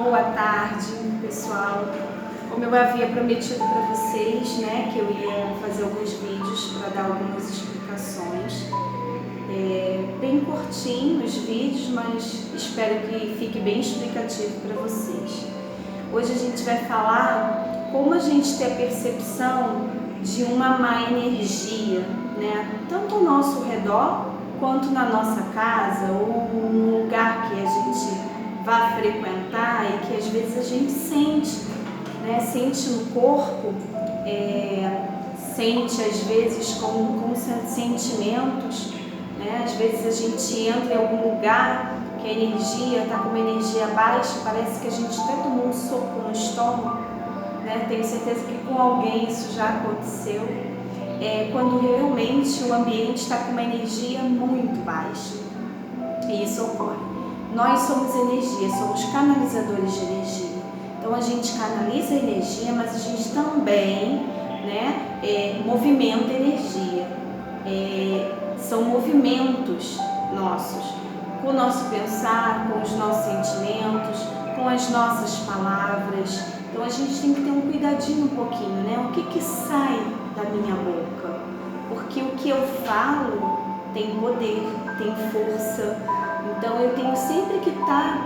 Boa tarde, pessoal. Como eu havia prometido para vocês, né, que eu ia fazer alguns vídeos para dar algumas explicações. Bem curtinho os vídeos, mas espero que fique bem explicativo para vocês. Hoje a gente vai falar como a gente tem a percepção de uma má energia, né, tanto ao nosso redor quanto na nossa casa ou no lugar que a gente vai frequentar e que às vezes a gente sente, né? Sente no corpo, sente às vezes com sentimentos, né? Às vezes a gente entra em algum lugar que a energia está com uma energia baixa, parece que a gente até tomou um soco no estômago, né? Tenho certeza que com alguém isso já aconteceu. Quando realmente o ambiente está com uma energia muito baixa, e isso ocorre. Nós somos energia, somos canalizadores de energia. Então a gente canaliza a energia, mas a gente também, né, movimenta energia. São movimentos nossos, com o nosso pensar, com os nossos sentimentos, com as nossas palavras. Então a gente tem que ter um cuidadinho um pouquinho, né? O que sai da minha boca? Porque o que eu falo tem poder, tem força. Então eu tenho sempre que estar,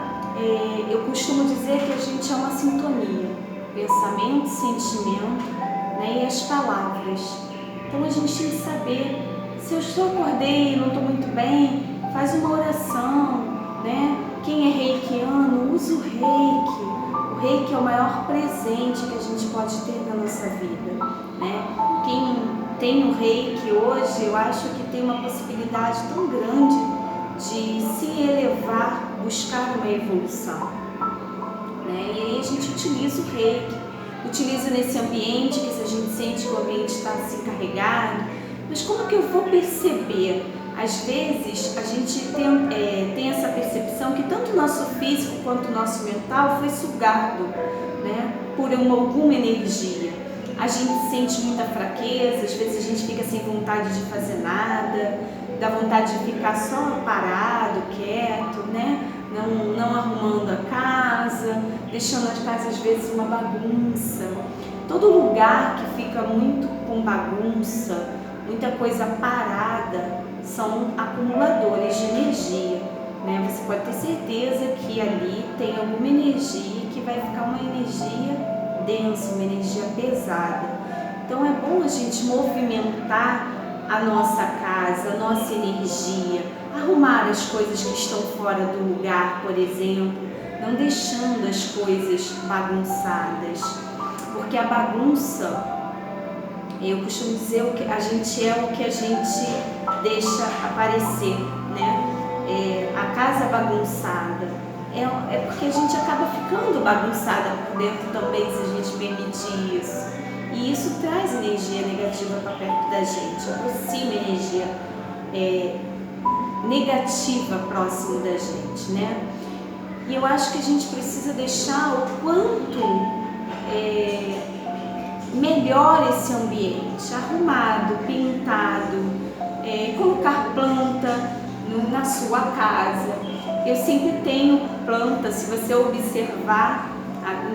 eu costumo dizer que a gente é uma sintonia, pensamento, sentimento, né, e as palavras. Então a gente tem que saber, se eu acordei e não estou muito bem, faz uma oração, né? Quem é reikiano, usa o reiki. O reiki é o maior presente que a gente pode ter na nossa vida, né? Quem tem o reiki hoje, eu acho que tem uma possibilidade tão grande de se elevar, buscar uma evolução, né? E aí a gente utiliza o reiki, utiliza nesse ambiente que a gente sente que o ambiente está assim carregado. Mas como que eu vou perceber? Às vezes a gente tem essa percepção que tanto o nosso físico quanto o nosso mental foi sugado, né, por alguma energia. A gente sente muita fraqueza, às vezes a gente fica sem vontade de fazer nada, dá vontade de ficar só parado, quieto, né? Não arrumando a casa, deixando a casa às vezes uma bagunça. Todo lugar que fica muito com bagunça, muita coisa parada, são acumuladores de energia, né? Você pode ter certeza que ali tem alguma energia que vai ficar uma energia densa, uma energia pesada. Então é bom a gente movimentar a nossa casa, a nossa energia, arrumar as coisas que estão fora do lugar, por exemplo, não deixando as coisas bagunçadas, porque a bagunça, eu costumo dizer que a gente é o que a gente deixa aparecer, né? A casa bagunçada é porque a gente acaba ficando bagunçada por dentro também, se a gente permitir isso. E isso traz energia negativa para perto da gente, aproxima energia negativa próximo da gente, né? E eu acho que a gente precisa deixar o quanto melhor esse ambiente, arrumado, pintado, colocar planta na sua casa. Eu sempre tenho planta, se você observar,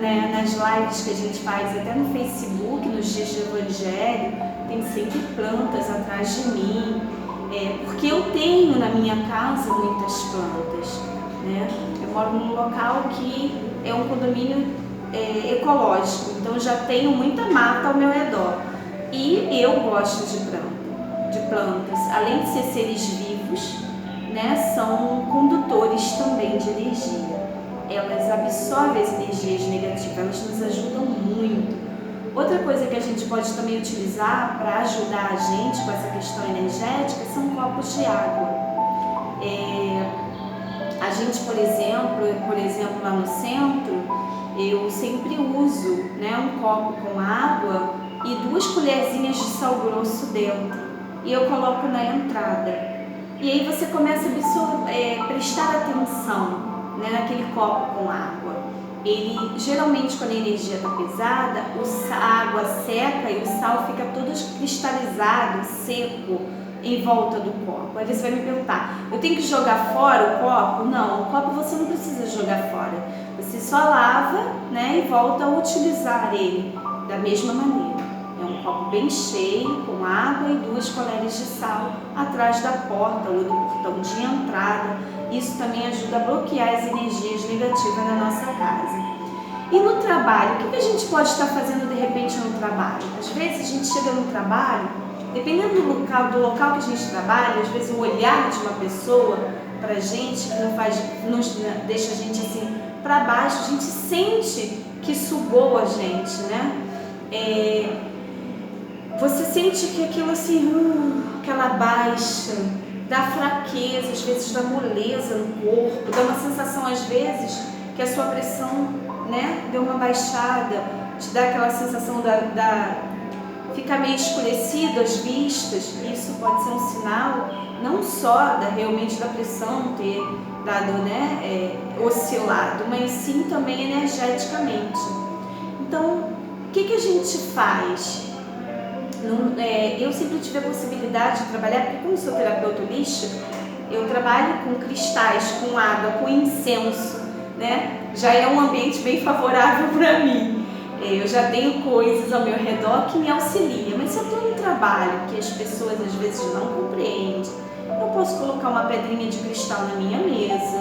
né, nas lives que a gente faz até no Facebook, nos dias de Evangelho, tem sempre plantas atrás de mim, porque eu tenho na minha casa muitas plantas, né? Eu moro num local que é um condomínio ecológico, então já tenho muita mata ao meu redor e eu gosto de plantas, além de ser seres vivos, né, são condutores também de energia. Elas absorvem as energias negativas, elas nos ajudam muito. Outra coisa que a gente pode também utilizar para ajudar a gente com essa questão energética são copos de água. A gente, por exemplo, lá no centro, eu sempre uso, né, um copo com água e 2 colherzinhas de sal grosso dentro, e eu coloco na entrada. E aí você começa a prestar atenção, né, naquele copo com água. Ele, geralmente, quando a energia está pesada, a água seca e o sal fica todo cristalizado, seco, em volta do copo. Aí você vai me perguntar, eu tenho que jogar fora o copo? Não, o copo você não precisa jogar fora. Você só lava, né, e volta a utilizar ele da mesma maneira. É um copo bem cheio, com água e 2 colheres de sal atrás da porta ou do portão de entrada. Isso também ajuda a bloquear as energias negativas na nossa casa. E no trabalho, o que a gente pode estar fazendo de repente no trabalho? Às vezes a gente chega no trabalho, dependendo do local que a gente trabalha, às vezes o olhar de uma pessoa para a gente, que nos deixa a gente assim para baixo, a gente sente que sugou a gente, né? Você sente que aquilo assim, aquela baixa, dá fraqueza, às vezes dá moleza no corpo, dá uma sensação às vezes que a sua pressão, né, deu uma baixada, te dá aquela sensação fica meio escurecido as vistas. Isso pode ser um sinal não só realmente da pressão ter dado, né, oscilado, mas sim também energeticamente. Então, o que a gente faz? Eu sempre tive a possibilidade de trabalhar, porque como sou terapeuta holística, eu trabalho com cristais, com água, com incenso, né? Já é um ambiente bem favorável para mim. Eu já tenho coisas ao meu redor que me auxiliam, mas se eu estou num trabalho que as pessoas às vezes não compreendem, eu posso colocar uma pedrinha de cristal na minha mesa,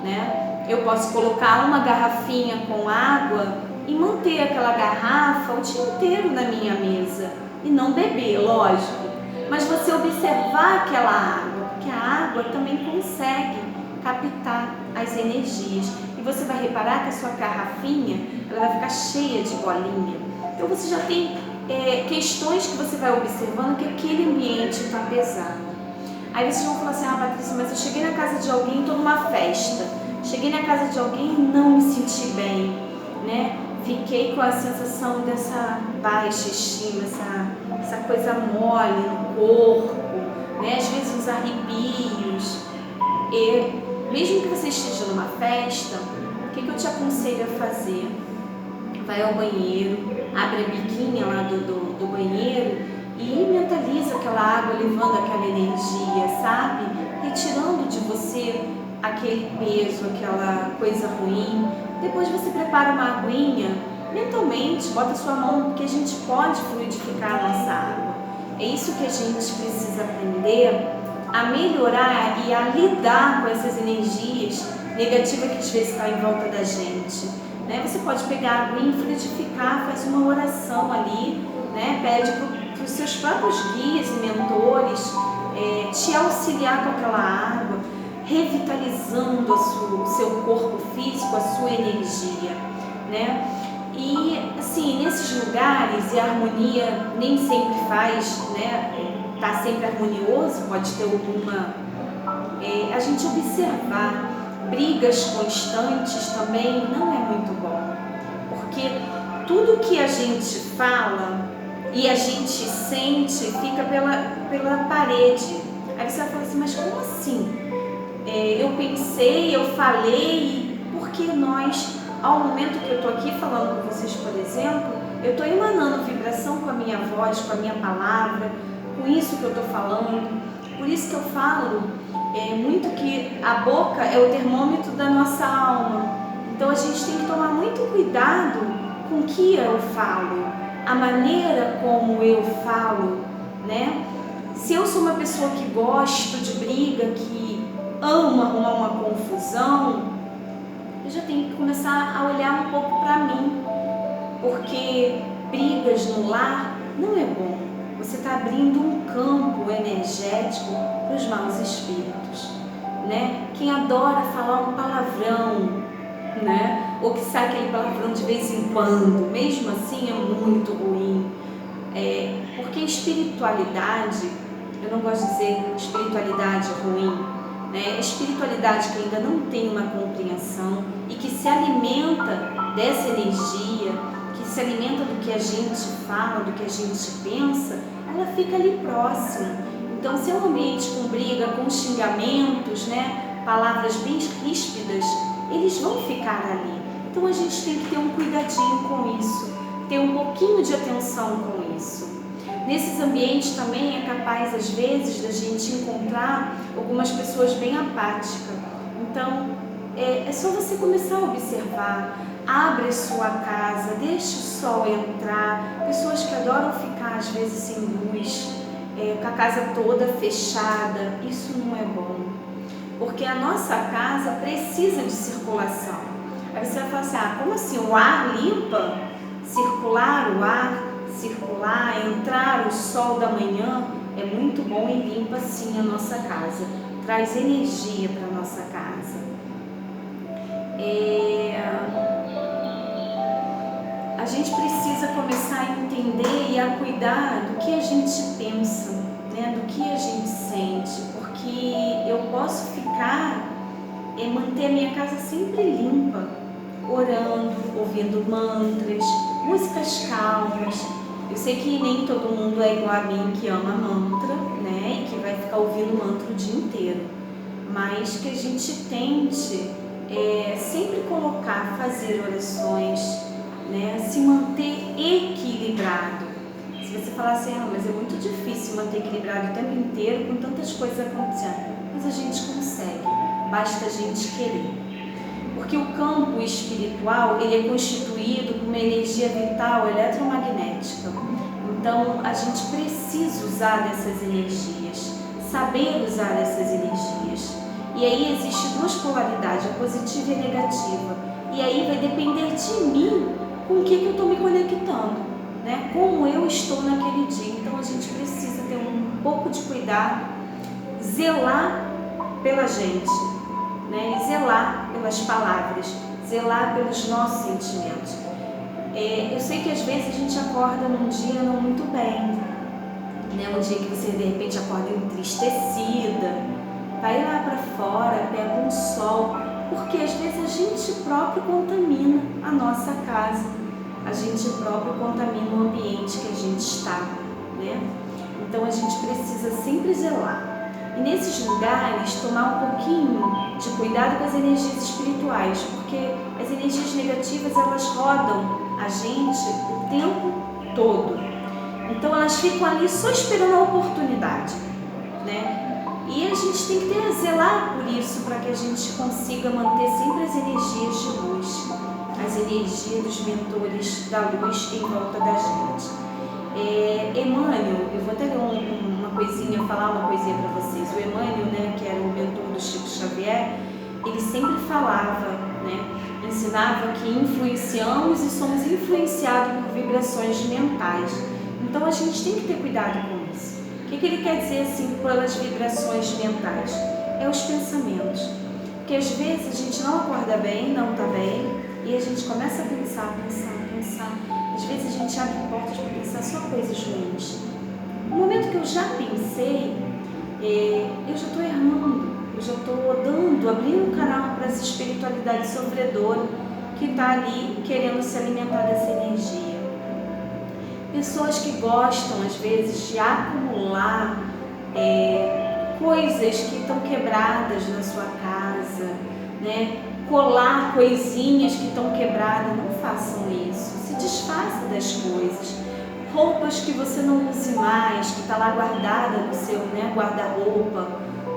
né? Eu posso colocar uma garrafinha com água e manter aquela garrafa o dia inteiro na minha mesa e não beber, lógico, mas você observar aquela água, porque a água também consegue captar as energias. E você vai reparar que a sua garrafinha ela vai ficar cheia de bolinha. Então você já tem questões que você vai observando que aquele ambiente está pesado. Aí vocês vão falar assim, Patrícia, mas eu cheguei na casa de alguém, estou numa festa. Cheguei na casa de alguém e não me senti bem, né? Fiquei com a sensação dessa baixa estima, essa coisa mole no corpo, né? Às vezes uns arrepios. E mesmo que você esteja numa festa, o que eu te aconselho a fazer? Vai ao banheiro, abre a biquinha lá do banheiro e mentaliza aquela água levando aquela energia, sabe? Retirando de você aquele peso, aquela coisa ruim. Depois você prepara uma aguinha, mentalmente, bota a sua mão, porque a gente pode fluidificar a nossa água. É isso que a gente precisa aprender a melhorar e a lidar com essas energias negativas que às vezes estão em volta da gente, né? Você pode pegar a aguinha e fluidificar, faz uma oração ali, né? Pede para os seus próprios guias e mentores te auxiliar com aquela água, revitalizando o seu corpo físico, a sua energia, né? E assim, nesses lugares, e a harmonia nem sempre faz, né? Tá sempre harmonioso, pode ter alguma... a gente observar brigas constantes também não é muito bom, porque tudo que a gente fala e a gente sente fica pela parede. Aí você vai falar assim, mas como assim? Eu pensei, eu falei, porque nós, ao momento que eu estou aqui falando com vocês, por exemplo, eu estou emanando vibração com a minha voz, com a minha palavra, com isso que eu estou falando. Por isso que eu falo muito que a boca é o termômetro da nossa alma. Então a gente tem que tomar muito cuidado com o que eu falo, a maneira como eu falo, né? Se eu sou uma pessoa que gosto de briga, que ama arrumar uma confusão, eu já tenho que começar a olhar um pouco para mim, porque brigas no lar não é bom. Você está abrindo um campo energético para os maus espíritos, né? Quem adora falar um palavrão, né? Ou que sai aquele palavrão de vez em quando, mesmo assim é muito ruim. Porque espiritualidade, eu não gosto de dizer espiritualidade ruim, né? Espiritualidade que ainda não tem uma compreensão e que se alimenta dessa energia, que se alimenta do que a gente fala, do que a gente pensa, ela fica ali próxima. Então, se é um ambiente com briga, com xingamentos, né, palavras bem ríspidas, eles vão ficar ali. Então, a gente tem que ter um cuidadinho com isso, ter um pouquinho de atenção com isso. Nesses ambientes também é capaz, às vezes, da gente encontrar algumas pessoas bem apáticas. Então, é só você começar a observar. Abre a sua casa, deixa o sol entrar. Pessoas que adoram ficar, às vezes, sem luz, com a casa toda fechada. Isso não é bom, porque a nossa casa precisa de circulação. Aí você vai falar assim, como assim? O ar limpa? Circular o ar, circular, entrar o sol da manhã é muito bom e limpa sim a nossa casa. Traz energia para a nossa casa. A gente precisa começar a entender e a cuidar do que a gente pensa, né? Do que a gente sente, porque eu posso ficar e manter a minha casa sempre limpa, orando, ouvindo mantras, músicas calmas. Eu sei que nem todo mundo é igual a mim que ama mantra, né? E que vai ficar ouvindo mantra o dia inteiro, mas que a gente tente sempre colocar, fazer orações, né? Se manter equilibrado. Se você falar assim, mas é muito difícil manter equilibrado o tempo inteiro com tantas coisas acontecendo, mas a gente consegue, basta a gente querer. Porque o campo espiritual, ele é constituído por uma energia vital eletromagnética. Então, a gente precisa usar dessas energias, saber usar dessas energias. E aí existem duas polaridades, a positiva e a negativa. E aí vai depender de mim com o que eu estou me conectando, né? Como eu estou naquele dia. Então a gente precisa ter um pouco de cuidado, zelar pela gente, né? E zelar pelas palavras, zelar pelos nossos sentimentos. Eu sei que às vezes a gente acorda num dia não muito bem, né? Um dia que você de repente acorda entristecida, vai lá para fora, pega um sol, porque às vezes a gente próprio contamina a nossa casa, a gente próprio contamina o ambiente que a gente está, né? Então a gente precisa sempre zelar. E nesses lugares tomar um pouquinho de cuidado com as energias espirituais, porque as energias negativas elas rodam a gente o tempo todo. Então elas ficam ali só esperando a oportunidade, né? E a gente tem que zelar por isso, para que a gente consiga manter sempre as energias de luz, as energias dos mentores da luz em volta da gente. Emmanuel, eu vou até ler uma coisinha, falar uma coisinha para vocês. O Emmanuel, né, que era o mentor do Chico Xavier, ele sempre falava, né, ensinava que influenciamos e somos influenciados por vibrações mentais. Então a gente tem que ter cuidado com isso. O que ele quer dizer assim pelas vibrações mentais? É os pensamentos. Porque às vezes a gente não acorda bem, não está bem, e a gente começa a pensar. Às vezes a gente abre portas para pensar só coisas ruins. No momento que eu já pensei, eu já estou errando, eu já estou abrindo um canal para essa espiritualidade sofredora que está ali querendo se alimentar dessa energia. Pessoas que gostam, às vezes, de acumular coisas que estão quebradas na sua casa, né? Colar coisinhas que estão quebradas, não façam isso. Se desfaça das coisas. Roupas que você não use mais, que está lá guardada no seu, né, guarda-roupa,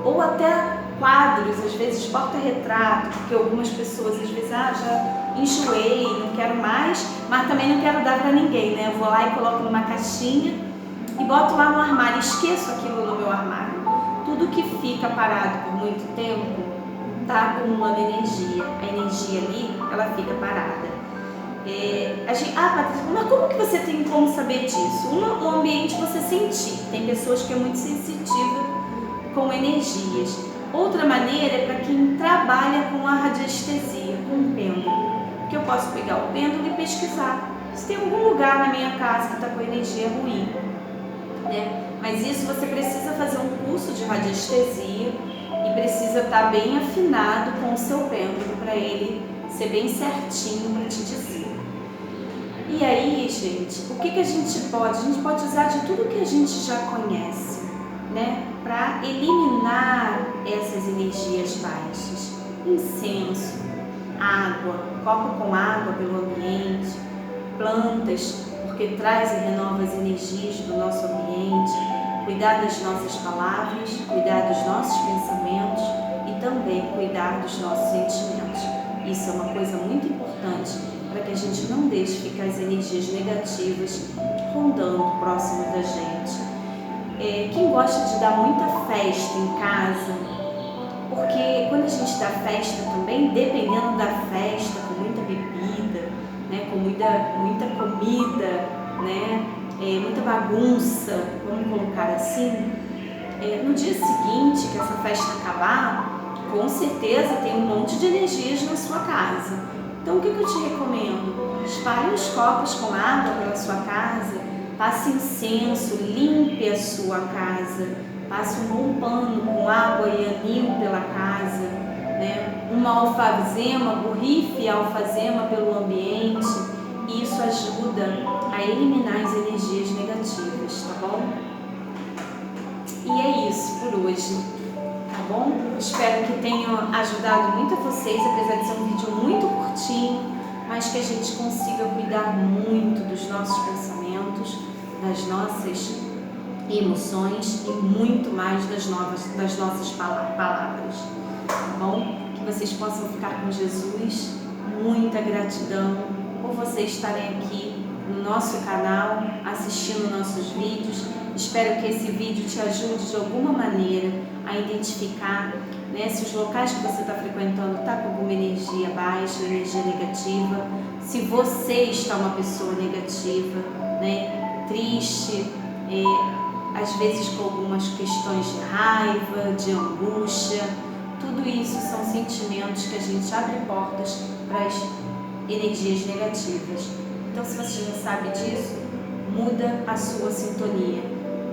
ou até quadros, às vezes porta-retrato, porque algumas pessoas às vezes, já enjoei, não quero mais, mas também não quero dar para ninguém, né? Eu vou lá e coloco numa caixinha e boto lá no armário, esqueço aquilo no meu armário. Tudo que fica parado por muito tempo está acumulando energia. A energia ali, ela fica parada. Patrícia, mas como que você tem como saber disso? Um ambiente você sentir. Tem pessoas que é muito sensitiva com energias. Outra maneira é para quem trabalha com a radiestesia, com o pêndulo. Que eu posso pegar o pêndulo e pesquisar se tem algum lugar na minha casa que está com energia ruim, né? Mas isso você precisa fazer um curso de radiestesia e precisa estar bem afinado com o seu pêndulo para ele ser bem certinho para te dizer. E aí, gente, o que a gente pode? A gente pode usar de tudo que a gente já conhece, né? Para eliminar essas energias baixas. Incenso, água, copo com água pelo ambiente, plantas, porque traz e renova as energias do nosso ambiente, cuidar das nossas palavras, cuidar dos nossos pensamentos e também cuidar dos nossos sentimentos. Isso é uma coisa muito importante para que a gente não deixe ficar as energias negativas rondando próximo da gente. Quem gosta de dar muita festa em casa, porque quando a gente dá festa também, dependendo da festa, com muita bebida, né, com muita comida, né, muita bagunça, vamos colocar assim, no dia seguinte que essa festa acabar, com certeza tem um monte de energias na sua casa. Então o que eu te recomendo? Espalhe os copos com água pela sua casa, passe incenso, limpe a sua casa, passe um bom pano com água e anil pela casa, né? Uma alfazema, borrife a alfazema pelo ambiente, e isso ajuda a eliminar as energias negativas, tá bom? E é isso por hoje, tá bom? Espero que tenha ajudado muito a vocês, apesar de ser um vídeo muito curtinho, mas que a gente consiga cuidar muito dos nossos pensamentos, das nossas emoções e muito mais das nossas palavras, tá bom? Que vocês possam ficar com Jesus, muita gratidão por vocês estarem aqui no nosso canal, assistindo nossos vídeos. Espero que esse vídeo te ajude de alguma maneira a identificar, né, se os locais que você está frequentando está com alguma energia baixa, energia negativa, se você está uma pessoa negativa, né, triste, às vezes com algumas questões de raiva, de angústia. Tudo isso são sentimentos que a gente abre portas para as energias negativas. Então, se você já sabe disso, muda a sua sintonia,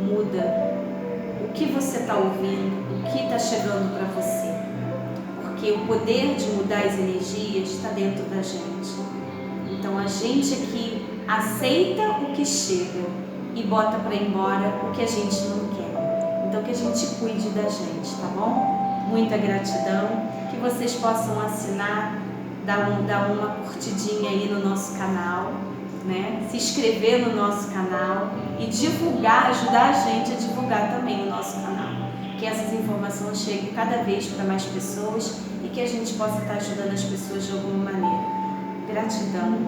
muda o que você está ouvindo, o que está chegando para você, porque o poder de mudar as energias está dentro da gente. Então, a gente aqui aceita o que chega e bota para embora o que a gente não quer. Então, que a gente cuide da gente, tá bom? Muita gratidão, que vocês possam assinar, dar uma curtidinha aí no nosso canal, né? Se inscrever no nosso canal e divulgar, ajudar a gente a divulgar também o nosso canal. Que essas informações cheguem cada vez para mais pessoas e que a gente possa estar ajudando as pessoas de alguma maneira. Gratidão.